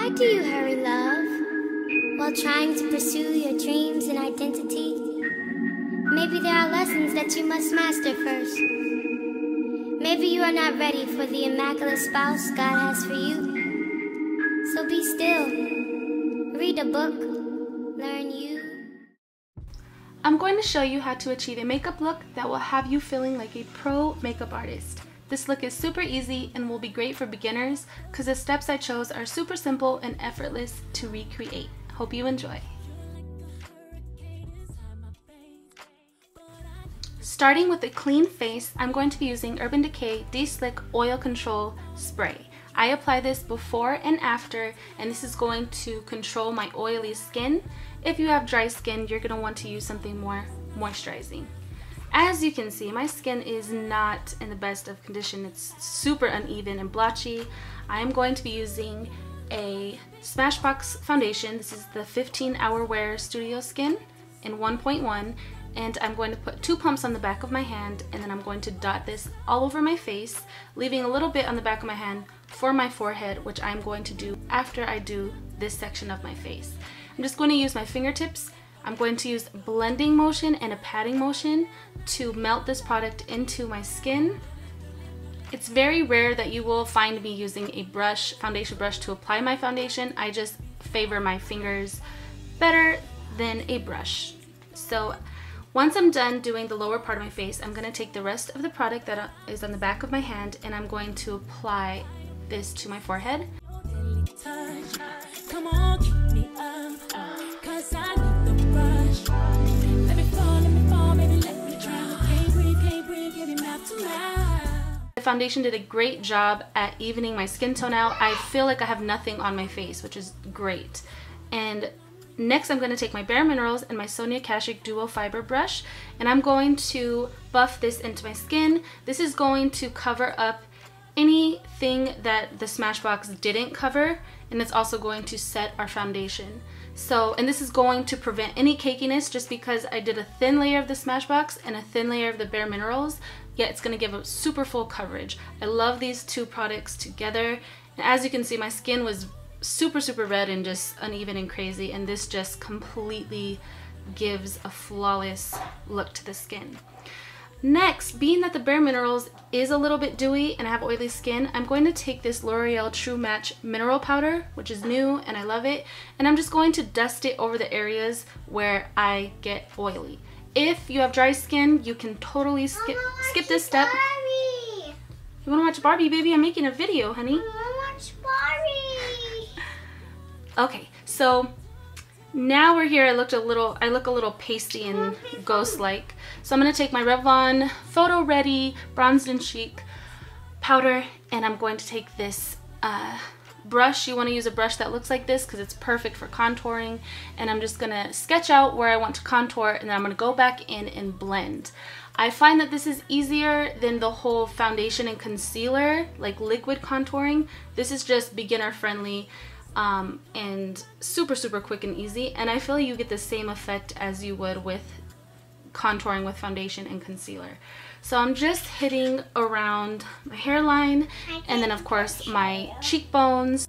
Why do you hurry, love, while trying to pursue your dreams and identity? Maybe there are lessons that you must master first. Maybe you are not ready for the immaculate spouse God has for you. So be still, read a book, learn you. I'm going to show you how to achieve a makeup look that will have you feeling like a pro makeup artist. This look is super easy and will be great for beginners because the steps I chose are super simple and effortless to recreate. Hope you enjoy. Starting with a clean face, I'm going to be using Urban Decay De-Slick Oil Control Spray. I apply this before and after, and this is going to control my oily skin. If you have dry skin, you're going to want to use something more moisturizing. As you can see, my skin is not in the best of condition. It's super uneven and blotchy. I am going to be using a Smashbox foundation. This is the 15 Hour Wear Studio Skin in 1.1, and I'm going to put 2 pumps on the back of my hand, and then I'm going to dot this all over my face, leaving a little bit on the back of my hand for my forehead, which I'm going to do after I do this section of my face. I'm just going to use my fingertips. I'm going to use blending motion and a patting motion to melt this product into my skin. It's very rare that you will find me using a brush, foundation brush, to apply my foundation. I just favor my fingers better than a brush. So once I'm done doing the lower part of my face, I'm going to take the rest of the product that is on the back of my hand and I'm going to apply this to my forehead. Come on, keep me up, 'cause I need the brush. Let me fall, baby, let me drown. Can't breathe, give me mouth to mouth. The foundation did a great job at evening my skin tone out. I feel like I have nothing on my face, which is great. And next I'm going to take my Bare Minerals and my Sonia Kashuk Duo Fiber brush, and I'm going to buff this into my skin. This is going to cover up anything that the Smashbox didn't cover, and it's also going to set our foundation. And this is going to prevent any cakiness just because I did a thin layer of the Smashbox and a thin layer of the Bare Minerals, yet it's going to give a super full coverage. I love these two products together, and as you can see, my skin was super red and just uneven and crazy, and this just completely gives a flawless look to the skin. Next, being that the Bare Minerals is a little bit dewy and I have oily skin, I'm going to take this L'Oreal True Match Mineral Powder, which is new and I love it, and I'm just going to dust it over the areas where I get oily. If you have dry skin, you can totally skip this step. Barbie. You want to watch Barbie, baby? I'm making a video, honey. I want to watch Barbie. Okay, so now we're here. I look a little pasty and ghost-like. So I'm going to take my Revlon Photo Ready Bronzed and Chic powder, and I'm going to take this brush. You want to use a brush that looks like this because it's perfect for contouring, and I'm just going to sketch out where I want to contour, and then I'm going to go back in and blend. I find that this is easier than the whole foundation and concealer, like liquid contouring. This is just beginner friendly. And super quick and easy, and I feel you get the same effect as you would with contouring with foundation and concealer. So I'm just hitting around my hairline and then of course my cheekbones.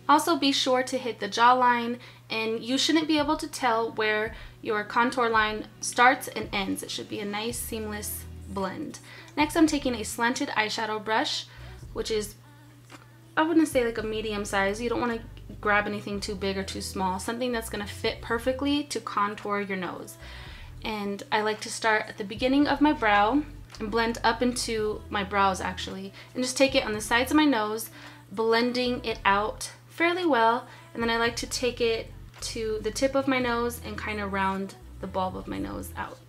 Also be sure to hit the jawline, and you shouldn't be able to tell where your contour line starts and ends. It should be a nice seamless blend. Next I'm taking a slanted eyeshadow brush, which is, I wouldn't say like a medium size. You don't want to grab anything too big or too small. Something that's going to fit perfectly to contour your nose. And I like to start at the beginning of my brow and blend up into my brows actually, and just take it on the sides of my nose, blending it out fairly well, and then I like to take it to the tip of my nose and kind of round the bulb of my nose out.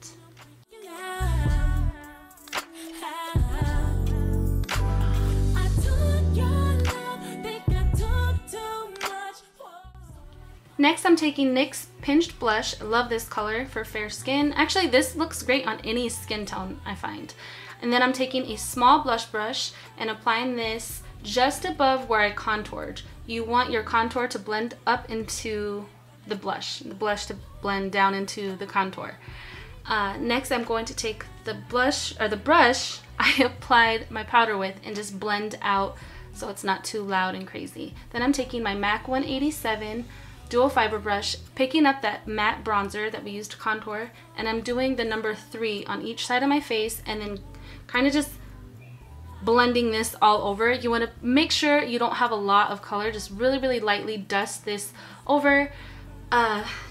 Next I'm taking NYX Pinched Blush. I love this color for fair skin. Actually, this looks great on any skin tone, I find. And then I'm taking a small blush brush and applying this just above where I contoured. You want your contour to blend up into the blush to blend down into the contour. Next, I'm going to take the brush I applied my powder with and just blend out so it's not too loud and crazy. Then I'm taking my MAC 187 dual fiber brush, picking up that matte bronzer that we used to contour, and I'm doing the number 3 on each side of my face and then kind of just blending this all over. You want to make sure you don't have a lot of color, just really lightly dust this over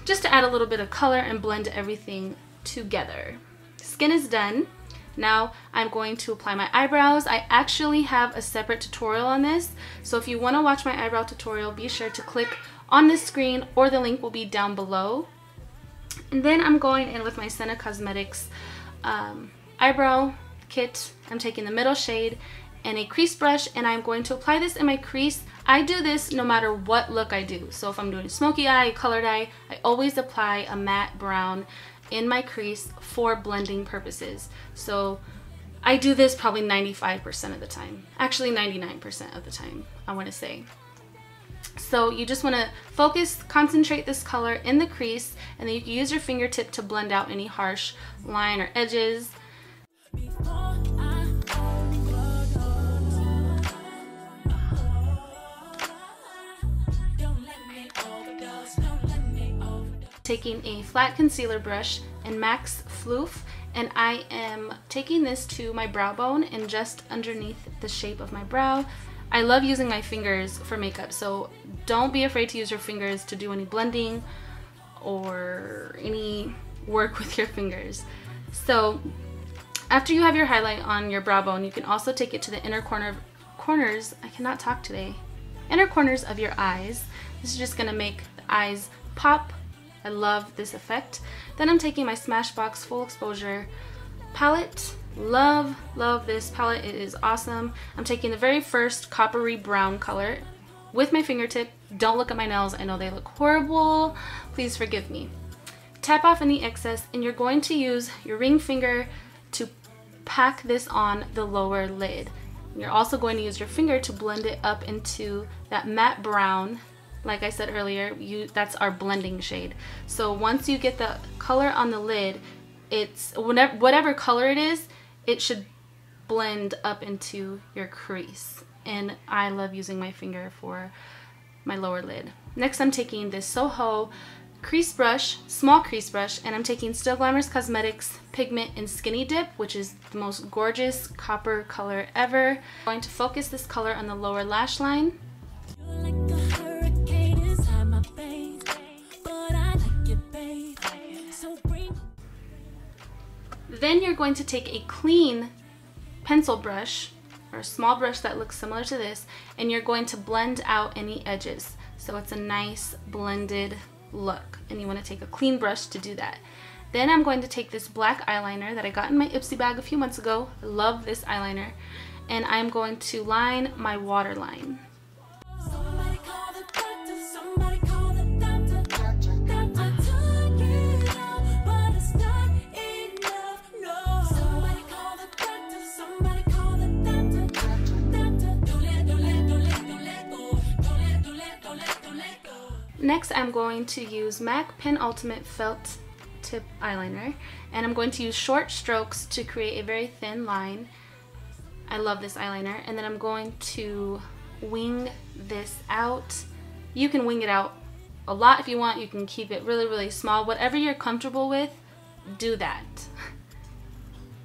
just to add a little bit of color and blend everything together. Skin is done. Now I'm going to apply my eyebrows. I actually have a separate tutorial on this, so if you want to watch my eyebrow tutorial, be sure to click on this screen or the link will be down below. And then I'm going in with my Senna Cosmetics eyebrow kit. I'm taking the middle shade and a crease brush, and I'm going to apply this in my crease. I do this no matter what look I do. So if I'm doing a smoky eye, colored eye, I always apply a matte brown in my crease for blending purposes. So I do this probably 95% of the time. Actually 99% of the time, I want to say. So you just want to focus, concentrate this color in the crease, and then you can use your fingertip to blend out any harsh line or edges. Taking a flat concealer brush and MAC's Floof, and I am taking this to my brow bone and just underneath the shape of my brow. I love using my fingers for makeup, so don't be afraid to use your fingers to do any blending or any work with your fingers. So after you have your highlight on your brow bone, you can also take it to the inner corners, I cannot talk today, inner corners of your eyes. This is just gonna make the eyes pop. I love this effect. Then I'm taking my Smashbox Full Exposure palette. Love this palette. It is awesome. I'm taking the very first coppery brown color with my fingertip. Don't look at my nails. I know they look horrible. Please forgive me. Tap off any excess, and you're going to use your ring finger to pack this on the lower lid. You're also going to use your finger to blend it up into that matte brown. Like I said earlier, that's our blending shade. So once you get the color on the lid, it's whatever color it is, it should blend up into your crease. And I love using my finger for my lower lid. Next, I'm taking this Soho crease brush, small crease brush, and I'm taking Still Glamorous Cosmetics Pigment in Skinny Dip, which is the most gorgeous copper color ever. I'm going to focus this color on the lower lash line. Then you're going to take a clean pencil brush or a small brush that looks similar to this, and you're going to blend out any edges so it's a nice blended look, and you want to take a clean brush to do that. Then I'm going to take this black eyeliner that I got in my Ipsy bag a few months ago. I love this eyeliner, and I'm going to line my waterline. Next, I'm going to use MAC Pen Ultimate Felt Tip Eyeliner, and I'm going to use short strokes to create a very thin line. I love this eyeliner. And then I'm going to wing this out. You can wing it out a lot if you want. You can keep it really small. Whatever you're comfortable with, do that.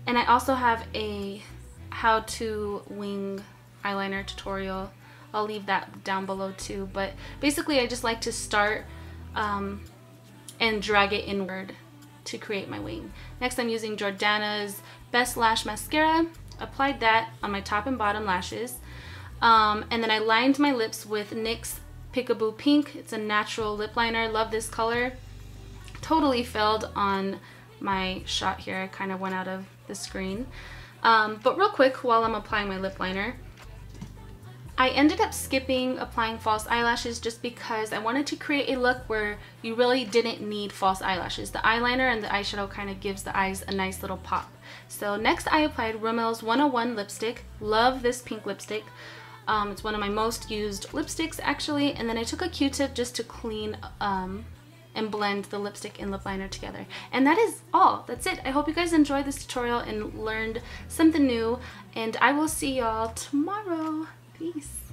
And I also have a how to wing eyeliner tutorial. I'll leave that down below too, but basically I just like to start and drag it inward to create my wing. Next, I'm using Jordana's Best Lash Mascara. Applied that on my top and bottom lashes, and then I lined my lips with NYX's Peekaboo Pink. It's a natural lip liner. Love this color. Totally failed on my shot here. I kind of went out of the screen, but real quick while I'm applying my lip liner, I ended up skipping applying false eyelashes just because I wanted to create a look where you really didn't need false eyelashes. The eyeliner and the eyeshadow kind of gives the eyes a nice little pop. So next I applied Rimmel's 101 lipstick. Love this pink lipstick. It's one of my most used lipsticks actually. And then I took a Q-tip just to clean and blend the lipstick and lip liner together. And that is all. That's it. I hope you guys enjoyed this tutorial and learned something new, and I will see y'all tomorrow. Peace.